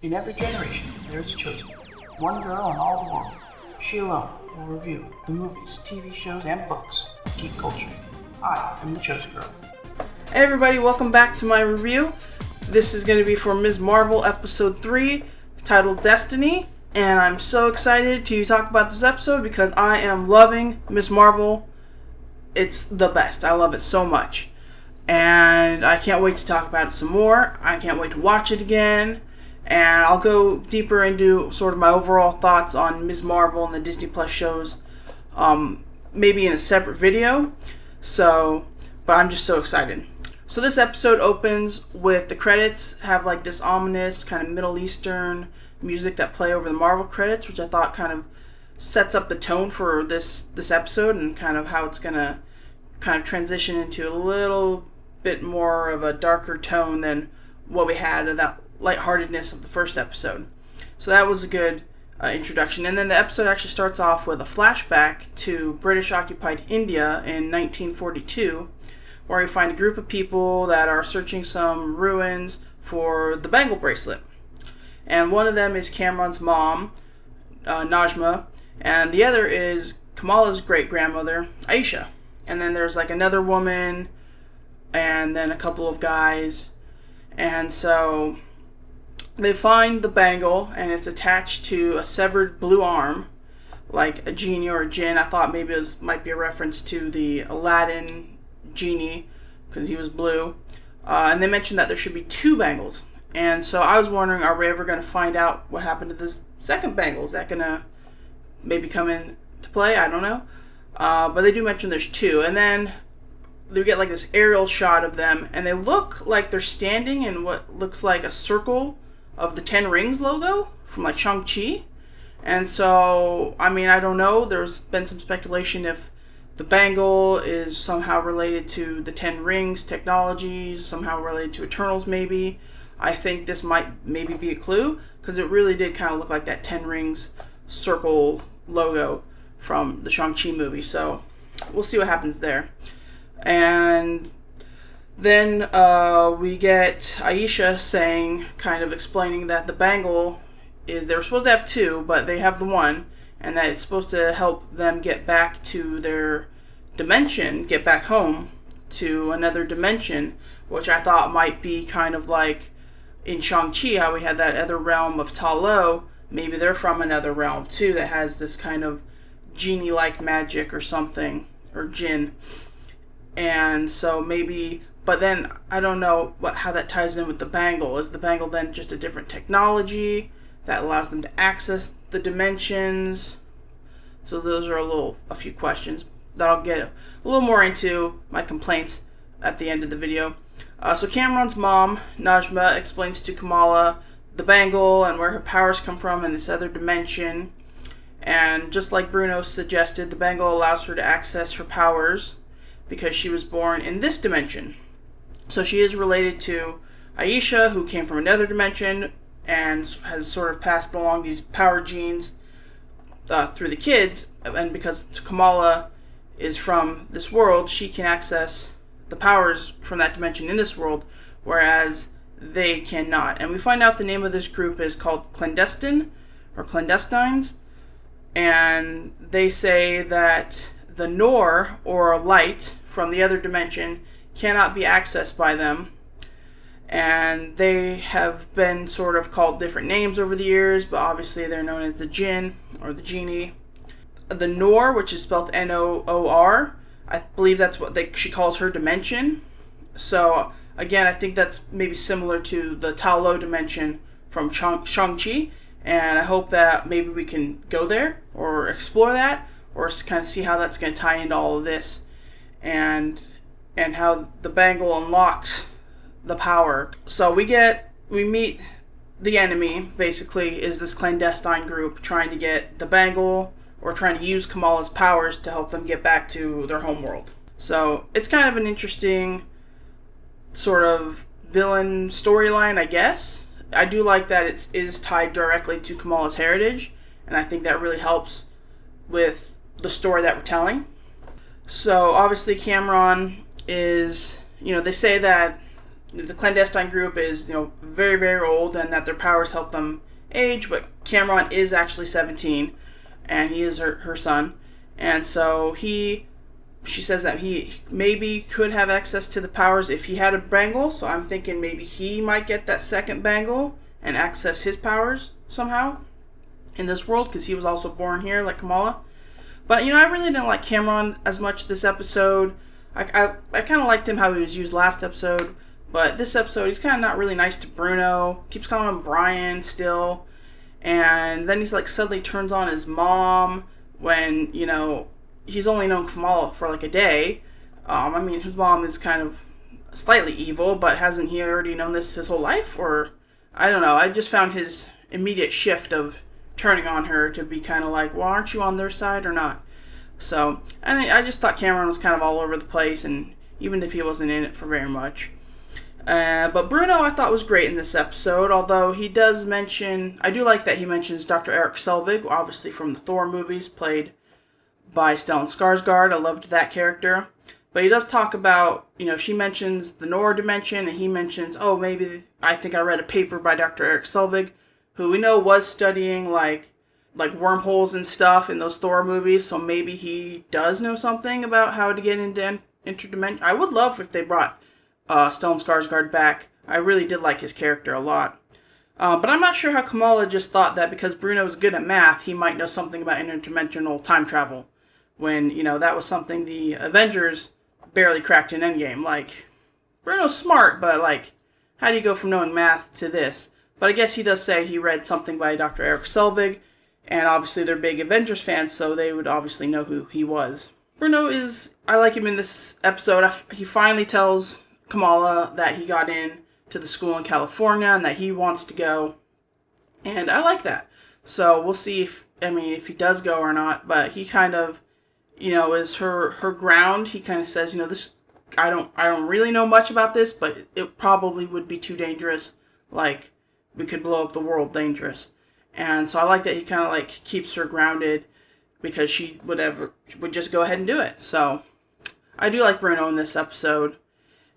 In every generation, there is chosen one girl in all the world. She alone will review the movies, TV shows, and books of geek culture. I am the chosen girl. Hey everybody, welcome back to my review. This is going to be for Ms. Marvel Episode 3, titled Destined. And I'm so excited to talk about this episode because I am loving Ms. Marvel. It's the best. I love it so much. And I can't wait to talk about it some more. I can't wait to watch it again. And I'll go deeper into sort of my overall thoughts on Ms. Marvel and the Disney Plus shows, maybe in a separate video. But I'm just so excited. So this episode opens with the credits have like this ominous kind of Middle Eastern music that play over the Marvel credits, which I thought kind of sets up the tone for this episode and kind of how it's gonna kind of transition into a little bit more of a darker tone than what we had in that lightheartedness of the first episode. So that was a good introduction. And then the episode actually starts off with a flashback to British-occupied India in 1942, where we find a group of people that are searching some ruins for the bangle bracelet. And one of them is Cameron's mom, Najma, and the other is Kamala's great-grandmother, Aisha. And then there's like another woman, and then a couple of guys. And so they find the bangle, and it's attached to a severed blue arm, like a genie or a djinn. I thought maybe it might be a reference to the Aladdin genie, because he was blue. And they mentioned that there should be two bangles. And so I was wondering, are we ever going to find out what happened to this second bangle? Is that going to maybe come into play? I don't know. But they do mention there's two. And then we get like this aerial shot of them, and they look like they're standing in what looks like a circle of the 10 Rings logo from like Shang-Chi. And so, I mean, I don't know. There's been some speculation if the bangle is somehow related to the 10 Rings technologies, somehow related to Eternals maybe. I think this might maybe be a clue, because it really did kind of look like that 10 Rings circle logo from the Shang-Chi movie. So we'll see what happens there. And then we get Aisha saying, kind of explaining that the bangle is, they were supposed to have two, but they have the one, and that it's supposed to help them get back to their dimension, get back home to another dimension, which I thought might be kind of like in Shang-Chi, how we had that other realm of Ta Lo. Maybe they're from another realm too that has this kind of genie-like magic or something, or jinn. And so maybe, but then I don't know how that ties in with the bangle. Is the bangle then just a different technology that allows them to access the dimensions? So those are a few questions that I'll get a little more into my complaints at the end of the video. So Cameron's mom, Najma, explains to Kamala the bangle and where her powers come from in this other dimension. And just like Bruno suggested, the bangle allows her to access her powers because she was born in this dimension. So she is related to Aisha, who came from another dimension and has sort of passed along these power genes through the kids. And because Kamala is from this world, she can access the powers from that dimension in this world, whereas they cannot. And we find out the name of this group is called Clandestine, or Clandestines. And they say that the Noor, or light, from the other dimension cannot be accessed by them. And they have been sort of called different names over the years, but obviously they're known as the Jinn, or the Genie. The Noor, which is spelled Noor, I believe that's what she calls her dimension. So, again, I think that's maybe similar to the Ta Lo dimension from Shang-Chi. And I hope that maybe we can go there, or explore that, or kind of see how that's going to tie into all of this. And how the bangle unlocks the power. So we meet the enemy, basically, is this clandestine group trying to get the bangle, or trying to use Kamala's powers to help them get back to their homeworld. So it's kind of an interesting sort of villain storyline, I guess. I do like that it is tied directly to Kamala's heritage, and I think that really helps with the story that we're telling. So obviously Cameron is, they say that the clandestine group is, very, very old and that their powers help them age, but Cameron is actually 17 and he is her son. And so she says that he maybe could have access to the powers if he had a bangle, so I'm thinking maybe he might get that second bangle and access his powers somehow in this world, because he was also born here like Kamala. But, I really didn't like Cameron as much this episode. I kind of liked him how he was used last episode, but this episode he's kind of not really nice to Bruno. Keeps calling him Brian still. And then he's like suddenly turns on his mom when, he's only known Kamala for like a day. His mom is kind of slightly evil, but hasn't he already known this his whole life? Or, I don't know. I just found his immediate shift of turning on her to be kind of like, well, aren't you on their side or not? So, I just thought Cameron was kind of all over the place, and even if he wasn't in it for very much. But Bruno I thought was great in this episode, although he does mention, I do like that he mentions Dr. Eric Selvig, obviously from the Thor movies, played by Stellan Skarsgård. I loved that character. But he does talk about, she mentions the Nora dimension, and he mentions, I think I read a paper by Dr. Eric Selvig, who we know was studying like wormholes and stuff in those Thor movies, so maybe he does know something about how to get into interdimension. I would love if they brought Stellan Skarsgård back. I really did like his character a lot. But I'm not sure how Kamala just thought that because Bruno's good at math, he might know something about interdimensional time travel. When, that was something the Avengers barely cracked in Endgame. Like, Bruno's smart, but, how do you go from knowing math to this? But I guess he does say he read something by Dr. Eric Selvig, and obviously they're big Avengers fans, so they would obviously know who he was. Bruno I like him in this episode. He finally tells Kamala that he got in to the school in California and that he wants to go, and I like that. So we'll see if he does go or not, but he kind of, is her ground. He kind of says, this, I don't really know much about this, but it probably would be too dangerous, like, we could blow up the world dangerous. And so I like that he kind of keeps her grounded because she would just go ahead and do it. So I do like Bruno in this episode,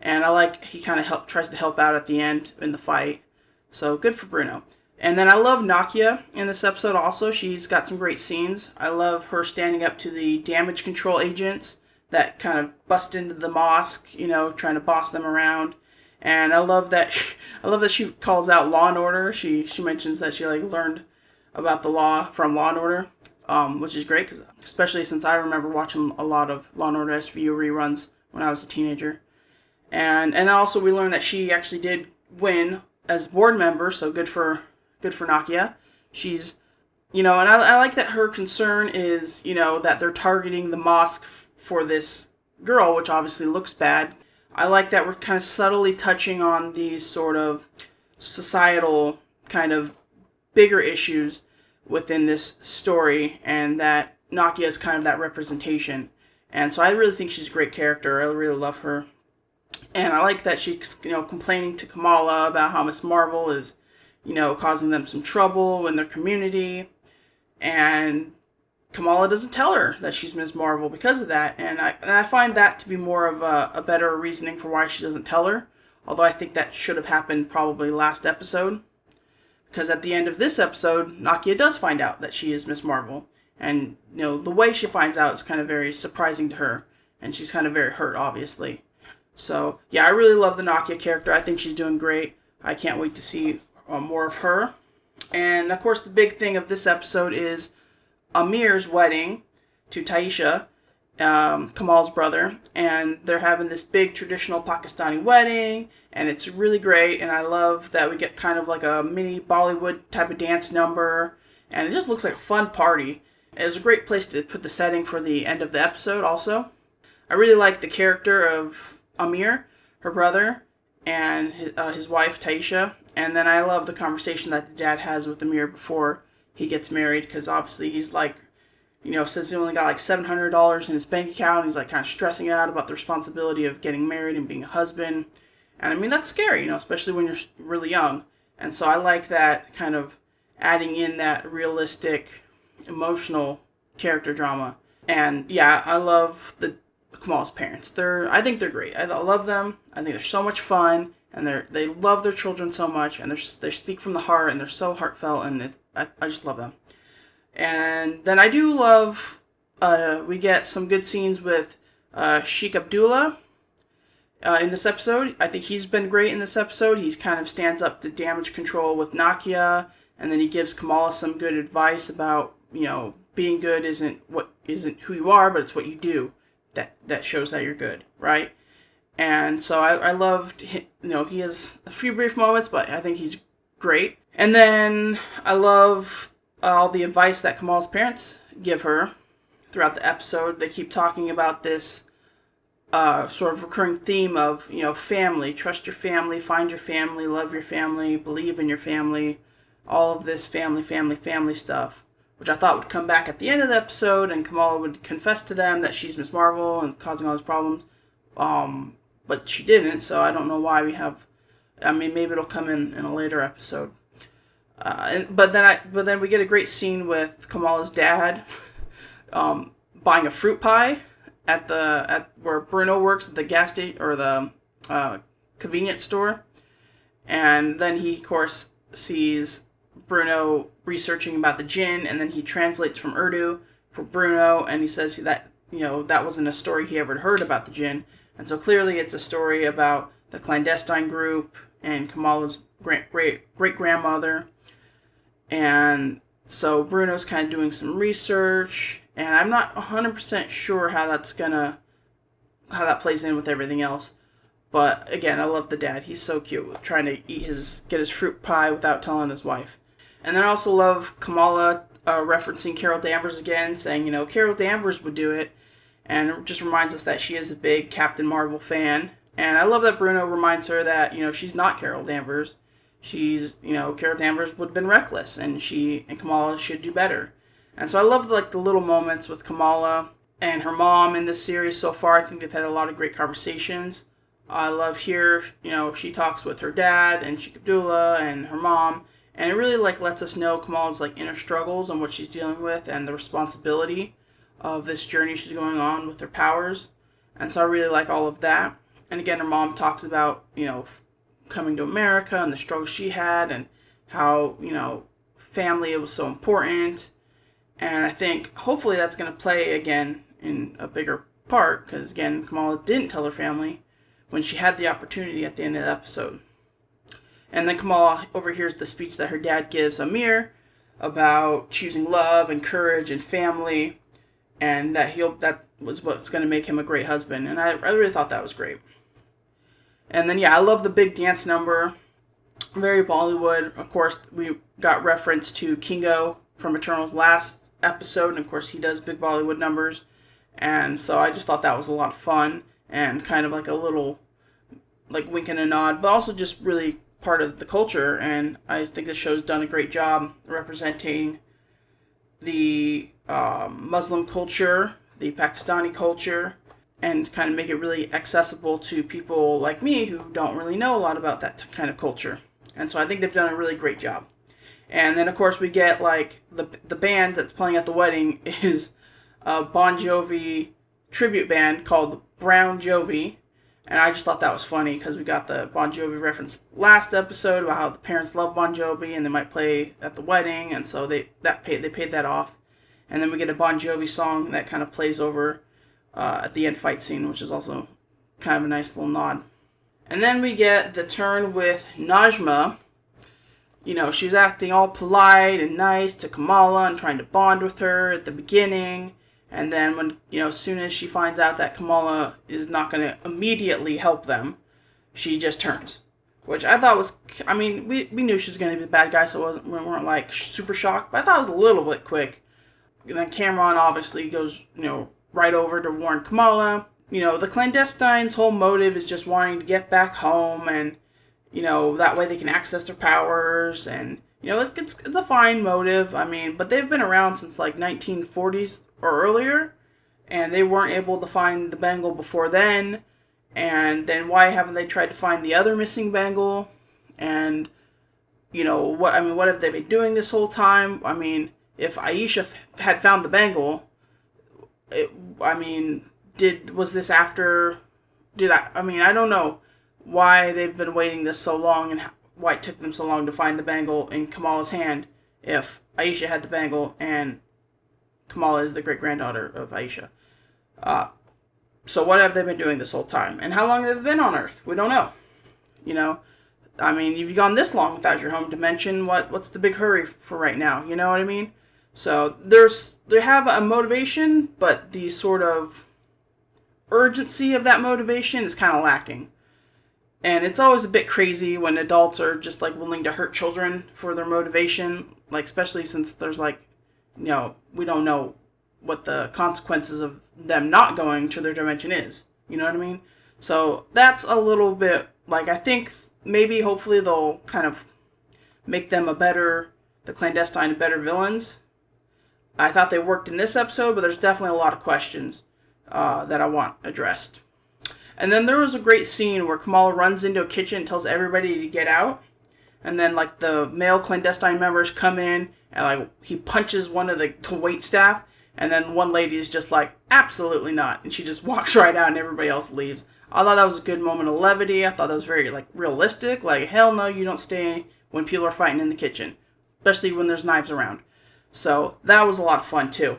and I like he kind of tries to help out at the end in the fight. So good for Bruno. And then I love Nakia in this episode also. She's got some great scenes. I love her standing up to the damage control agents that kind of bust into the mosque, trying to boss them around. And I love that she calls out Law and Order. She mentions that she learned about the law from Law and Order, which is great, cause especially since I remember watching a lot of Law and Order SVU reruns when I was a teenager. And also we learned that she actually did win as board member, so good for Nakia. She's, and I like that her concern is, that they're targeting the mosque for this girl, which obviously looks bad. I like that we're kind of subtly touching on these sort of societal kind of bigger issues within this story, and that Nakia is kind of that representation. And so I really think she's a great character. I really love her. And I like that she's, complaining to Kamala about how Miss Marvel is, causing them some trouble in their community. And Kamala doesn't tell her that she's Ms. Marvel because of that, and I find that to be more of a better reasoning for why she doesn't tell her, although I think that should have happened probably last episode, because at the end of this episode, Nakia does find out that she is Ms. Marvel, and, the way she finds out is kind of very surprising to her, and she's kind of very hurt, obviously. So, yeah, I really love the Nakia character. I think she's doing great. I can't wait to see more of her. And, of course, the big thing of this episode is Amir's wedding to Taisha, Kamal's brother, and they're having this big traditional Pakistani wedding, and it's really great, and I love that we get kind of like a mini Bollywood type of dance number, and it just looks like a fun party. It was a great place to put the setting for the end of the episode also. I really like the character of Amir, her brother, and his wife Taisha, and then I love the conversation that the dad has with Amir before he gets married, because obviously he's says he only got $700 in his bank account. He's kind of stressing out about the responsibility of getting married and being a husband. And that's scary, especially when you're really young. And so I like that kind of adding in that realistic, emotional character drama. And yeah, I love Kamal's parents. I think they're great. I love them. I think they're so much fun. and they love their children so much, and they speak from the heart, and they're so heartfelt, and I just love them. And then I do love, we get some good scenes with Sheikh Abdullah in this episode. I think he's been great in this episode. He kind of stands up to damage control with Nakia, and then he gives Kamala some good advice about, being good isn't who you are, but it's what you do that shows that you're good, right? And so I loved him. He has a few brief moments, but I think he's great. And then I love all the advice that Kamala's parents give her throughout the episode. They keep talking about this sort of recurring theme of, family. Trust your family, find your family, love your family, believe in your family. All of this family stuff, which I thought would come back at the end of the episode, and Kamala would confess to them that she's Miss Marvel and causing all these problems. But she didn't, so I don't know why we have. Maybe it'll come in a later episode. But then we get a great scene with Kamala's dad buying a fruit pie at where Bruno works at the gas station or the convenience store, and then he of course sees Bruno researching about the djinn, and then he translates from Urdu for Bruno, and he says that that wasn't a story he ever heard about the djinn, and so clearly it's a story about the clandestine group and Kamala's great grandmother. And so Bruno's kind of doing some research, and I'm not 100% sure how that plays in with everything else. But again, I love the dad. He's so cute, trying to get his fruit pie without telling his wife. And then I also love Kamala referencing Carol Danvers again, saying, Carol Danvers would do it. And it just reminds us that she is a big Captain Marvel fan. And I love that Bruno reminds her that, she's not Carol Danvers. She's, Carol Danvers would have been reckless, and she and Kamala should do better. And so I love the little moments with Kamala and her mom in this series so far. I think they've had a lot of great conversations. I love here, she talks with her dad and Sheikh Abdullah and her mom, and it really lets us know Kamala's inner struggles and what she's dealing with and the responsibility of this journey she's going on with her powers. And so I really like all of that. And again, her mom talks about, coming to America and the struggles she had and how, family was so important. And I think hopefully that's going to play again in a bigger part, because again, Kamala didn't tell her family when she had the opportunity at the end of the episode. And then Kamala overhears the speech that her dad gives Amir about choosing love and courage and family, and that was what's going to make him a great husband. And I really thought that was great. And then, I love the big dance number. Very Bollywood. Of course, we got reference to Kingo from Eternal's last episode. And, of course, he does big Bollywood numbers. And so I just thought that was a lot of fun. And kind of a little, wink and a nod. But also just really part of the culture. And I think the show's done a great job representing the Muslim culture, the Pakistani culture, and kind of make it really accessible to people like me who don't really know a lot about that kind of culture. And so I think they've done a really great job. And then, of course, we get, the band that's playing at the wedding is a Bon Jovi tribute band called Brown Jovi. And I just thought that was funny because we got the Bon Jovi reference last episode about how the parents love Bon Jovi and they might play at the wedding. And so they paid that off. And then we get a Bon Jovi song that kind of plays over at the end fight scene, which is also kind of a nice little nod. And then we get the turn with Najma. She was acting all polite and nice to Kamala and trying to bond with her at the beginning. And then when, as soon as she finds out that Kamala is not going to immediately help them, she just turns. Which I thought was, we knew she was going to be the bad guy, so we weren't super shocked. But I thought it was a little bit quick. And then Cameron obviously goes, right over to warn Kamala. The clandestines' whole motive is just wanting to get back home, and, that way they can access their powers, and, it's a fine motive, but they've been around since, 1940s or earlier, and they weren't able to find the bangle before then, and then why haven't they tried to find the other missing bangle, and, what have they been doing this whole time? If Aisha had found the bangle, was this after? I don't know. why they've been waiting this so long and why it took them so long to find the bangle in Kamala's hand if Aisha had the bangle and Kamala is the great-granddaughter of Aisha. So what have they been doing this whole time? And how long have they been on Earth? We don't know. You know, I mean, you've gone this long without your home dimension. What's the big hurry for right now? You know what I mean? So they have a motivation, but the sort of urgency of that motivation is kind of lacking. And it's always a bit crazy when adults are just like willing to hurt children for their motivation, like especially since there's like, you know, we don't know what the consequences of them not going to their dimension is. You know what I mean? So that's a little bit like, I think maybe hopefully they'll kind of make them the clandestine better villains. I thought they worked in this episode, but there's definitely a lot of questions that I want addressed. And then there was a great scene where Kamala runs into a kitchen and tells everybody to get out. And then, like, the male clandestine members come in and, like, he punches one of the waitstaff. And then one lady is just like, absolutely not. And she just walks right out and everybody else leaves. I thought that was a good moment of levity. I thought that was very, like, realistic. Like, hell no, you don't stay when people are fighting in the kitchen. Especially when there's knives around. So that was a lot of fun, too.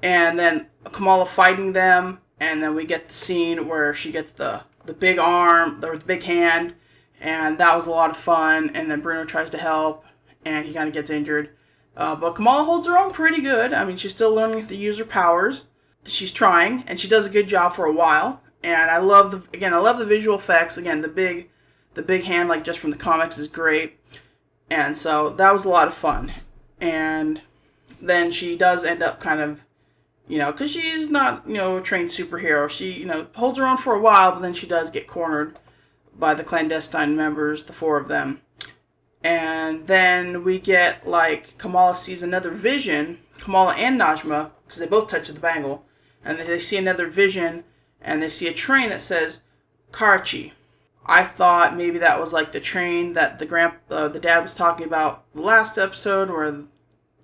And then Kamala fighting them. And then we get the scene where she gets the big arm, or the big hand, and that was a lot of fun. And then Bruno tries to help, and he kind of gets injured. But Kamala holds her own pretty good. I mean, she's still learning to use her powers. She's trying, and she does a good job for a while. And I love the visual effects. Again, the big hand, like just from the comics, is great. And so that was a lot of fun. And then she does end up kind of, you know, because she's not, you know, a trained superhero. She, you know, holds her own for a while, but then she does get cornered by the clandestine members, the 4 of them. And then we get, like, Kamala sees another vision, Kamala and Najma, because they both touch the bangle. And they see another vision, and they see a train that says Karachi. I thought maybe that was, like, the train that the dad was talking about the last episode, where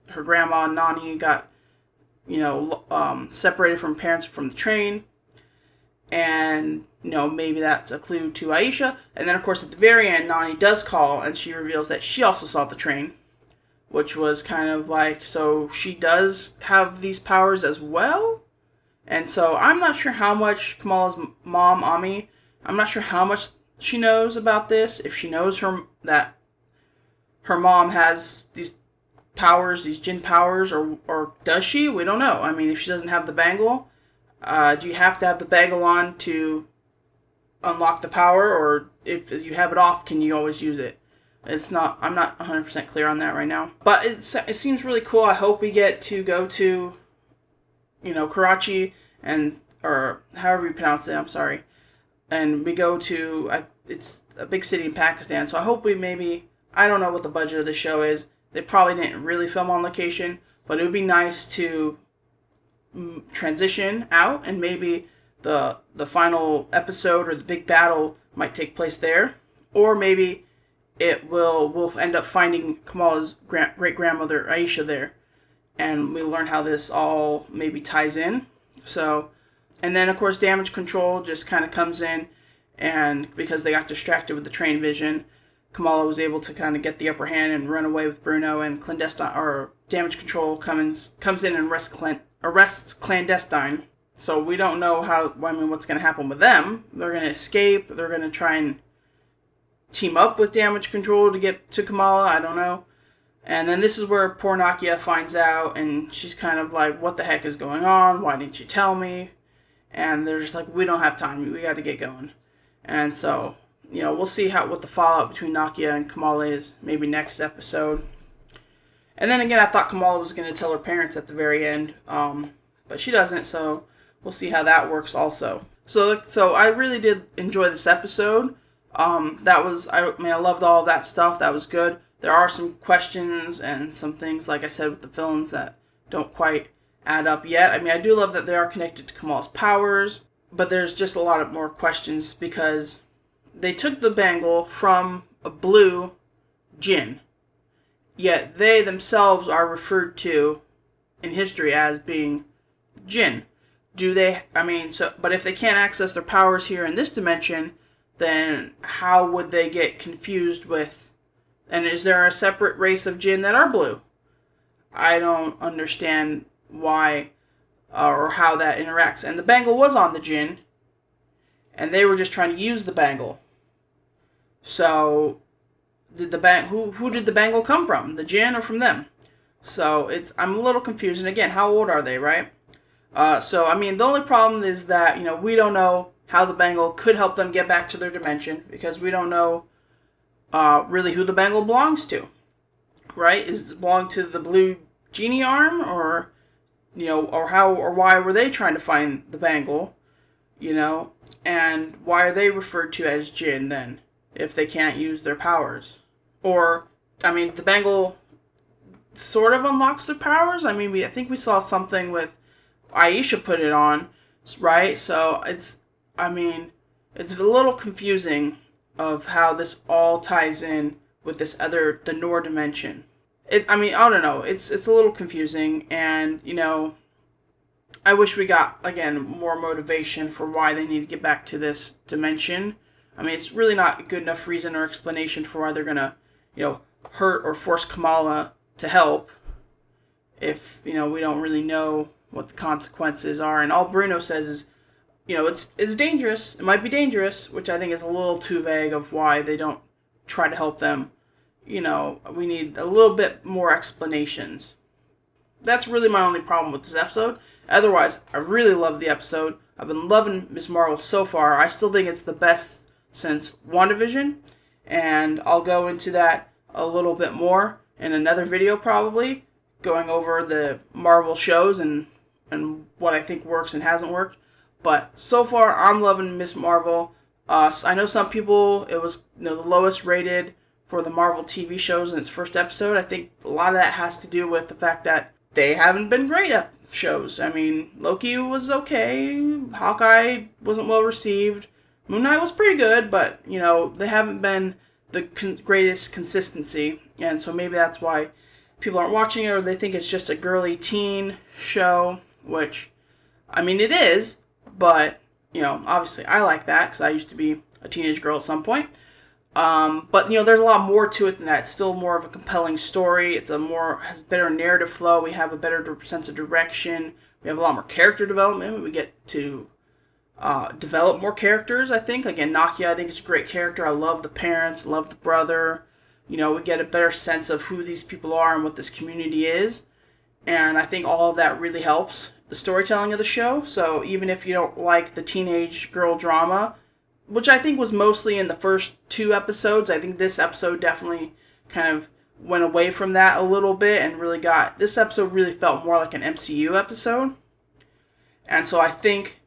her grandma and Nani got, you know, separated from parents from the train. And, you know, maybe that's a clue to Aisha. And then, of course, at the very end, Nani does call, and she reveals that she also saw the train. Which was kind of like, so she does have these powers as well? And so I'm not sure how much Kamala's mom, Ami, I'm not sure how much she knows about this. If she knows that her mom has these powers, these Jinn powers, or does she? We don't know. I mean, if she doesn't have the bangle, do you have to have the bangle on to unlock the power, or if you have it off, can you always use it? I'm not 100% clear on that right now. But it seems really cool. I hope we get to go to, you know, Karachi, or however you pronounce it, I'm sorry. And we go to, it's a big city in Pakistan, so I hope I don't know what the budget of the show is. They probably didn't really film on location, but it would be nice to transition out, and maybe the final episode or the big battle might take place there, or maybe we'll end up finding Kamala's great-grandmother Aisha there, and we learn how this all maybe ties in. So, and then of course Damage Control just kind of comes in, and because they got distracted with the train vision, Kamala was able to kind of get the upper hand and run away with Bruno, and Damage Control comes in and arrests Clandestine. So we don't know what's going to happen with them. They're going to escape. They're going to try and team up with Damage Control to get to Kamala. I don't know. And then this is where poor Nakia finds out, and she's kind of like, what the heck is going on? Why didn't you tell me? And they're just like, we don't have time. We got to get going. And so, you know, we'll see what the fallout between Nakia and Kamala is, maybe next episode. And then again, I thought Kamala was going to tell her parents at the very end, but she doesn't, so we'll see how that works also. So I really did enjoy this episode. I loved all of that stuff. That was good. There are some questions and some things, like I said, with the villains that don't quite add up yet. I mean, I do love that they are connected to Kamala's powers, but there's just a lot of more questions because they took the bangle from a blue Jinn, yet they themselves are referred to in history as being Jinn. But if they can't access their powers here in this dimension, then how would they get confused with, and is there a separate race of Jinn that are blue? I don't understand why or how that interacts. And the bangle was on the Jinn, and they were just trying to use the bangle. So, did who did the bangle come from? The Jinn or from them? So I'm a little confused. And again, how old are they, right? So I mean, the only problem is that we don't know how the bangle could help them get back to their dimension, because we don't know really who the bangle belongs to, right? Is it belong to the blue genie arm, or or why were they trying to find the bangle, and why are they referred to as Jinn then if they can't use their powers? Or I mean, the bangle sort of unlocks their powers. I mean, I think we saw something with Aisha put it on, right? So it's a little confusing of how this all ties in with the Noor dimension. I don't know. It's a little confusing, and I wish we got, again, more motivation for why they need to get back to this dimension. I mean, it's really not a good enough reason or explanation for why they're gonna, hurt or force Kamala to help if, we don't really know what the consequences are. And all Bruno says is, it's dangerous. It might be dangerous, which I think is a little too vague of why they don't try to help them. We need a little bit more explanations. That's really my only problem with this episode. Otherwise, I really love the episode. I've been loving Ms. Marvel so far. I still think it's the best since WandaVision, and I'll go into that a little bit more in another video probably, going over the Marvel shows and what I think works and hasn't worked. But so far, I'm loving Ms. Marvel. I know some people, it was the lowest rated for the Marvel TV shows in its first episode. I think a lot of that has to do with the fact that they haven't been great at shows. I mean, Loki was okay. Hawkeye wasn't well received. Moon Knight was pretty good, but, they haven't been the greatest consistency. And so maybe that's why people aren't watching it, or they think it's just a girly teen show, which, it is, but, obviously I like that because I used to be a teenage girl at some point. But, there's a lot more to it than that. It's still more of a compelling story. Has better narrative flow. We have a better sense of direction. We have a lot more character development. We get to develop more characters, I think. Again, Nakia, I think, is a great character. I love the parents, love the brother. We get a better sense of who these people are and what this community is. And I think all of that really helps the storytelling of the show. So even if you don't like the teenage girl drama, which I think was mostly in the first 2 episodes, I think this episode definitely kind of went away from that a little bit and this episode really felt more like an MCU episode. And so I think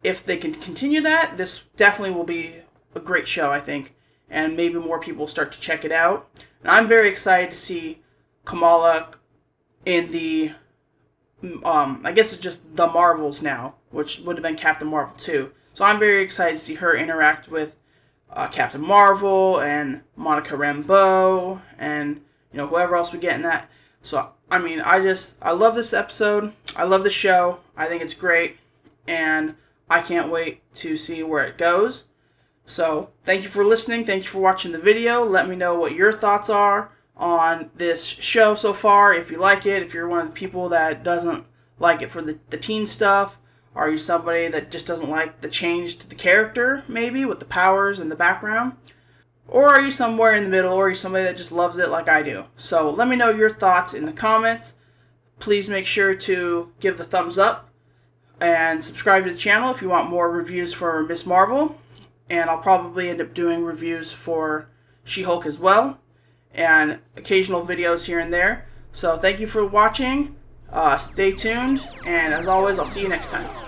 if they can continue that, this definitely will be a great show, I think. And maybe more people start to check it out. And I'm very excited to see Kamala in the, I guess it's just the Marvels now, which would have been Captain Marvel 2. So I'm very excited to see her interact with Captain Marvel and Monica Rambeau and, whoever else we get in that. So, I love this episode. I love the show. I think it's great. And I can't wait to see where it goes. So, thank you for listening. Thank you for watching the video. Let me know what your thoughts are on this show so far. If you like it, if you're one of the people that doesn't like it for the teen stuff. Are you somebody that just doesn't like the change to the character, maybe, with the powers and the background? Or are you somewhere in the middle, or are you somebody that just loves it like I do? So let me know your thoughts in the comments. Please make sure to give the thumbs up and subscribe to the channel if you want more reviews for Ms. Marvel. And I'll probably end up doing reviews for She-Hulk as well, and occasional videos here and there. So thank you for watching. Stay tuned, and as always, I'll see you next time.